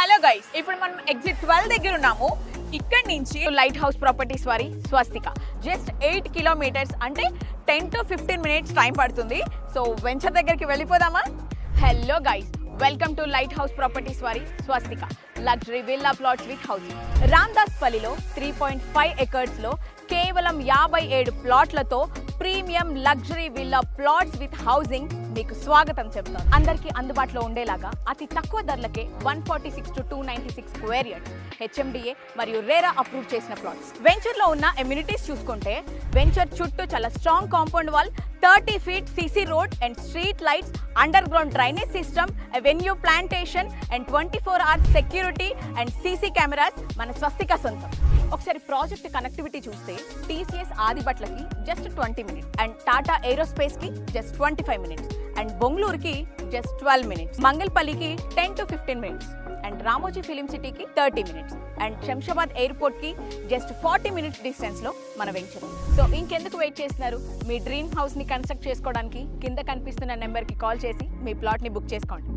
Hello guys, ఇప్పుడు మనం exit 12 దగ్గర ఉన్నాము. ఇక్కడ నుంచి లైట్ హౌస్ ప్రాపర్టీస్ వారి స్వస్తిక జస్ట్ 8 కిలోమీటర్స్, అంటే 10 to 15 మినిట్స్ టైం పడుతుంది. సో వెంచర్ దగ్గరికి వెళ్ళిపోదామా? Hello guys, welcome to lighthouse properties వారి Swastika luxury villa plots with housing. రామ్దాస్ పల్లిలో 3.5 ఎకర్స్లో కేవలం 57 ప్లాట్లతో premium luxury villa plots with housing మీకు స్వాగతం చెప్తాను. అందరికీ అందుబాటులో ఉండేలాగా అతి తక్కువ ధరలకే 146 to 296 స్క్వేర్ యార్డ్స్ హెచ్ఎండిఏ మరియు రేరా అప్రూవ్ చేసిన ప్లాట్స్. వెంచర్ లో ఉన్న ఎమ్యూనిటీస్ చూసుకుంటే వెంచర్ చుట్టూ చాలా strong compound wall, 30 feet CC road and street lights, underground drainage system, avenue plantation and 24 hours security and CC cameras మన స్వస్తిక సొంతం. ఒకసారి ప్రాజెక్ట్ కనెక్టివిటీ చూస్తే TCS ఆదిబట్లకి just 20 minutes and Tata aerospace కి జస్ట్ 25 minutes అండ్ బొంగళూరుకి just 12 minutes, మంగళపల్లికి 10 to 15 minutes and Ramoji film సిటీకి 30 minutes and Shamshabad airport కి జస్ట్ 40 minutes డిస్టెన్స్ లో మన వెంచర్. సో ఇంకెందుకు వెయిట్ చేస్తున్నారు? మీ డ్రీమ్ హౌస్ ని కన్స్ట్రక్ట్ చేసుకోవడానికి కింద కనిపిస్తున్న నెంబర్ కి కాల్ చేసి మీ ప్లాట్ ని బుక్ చేసుకోండి.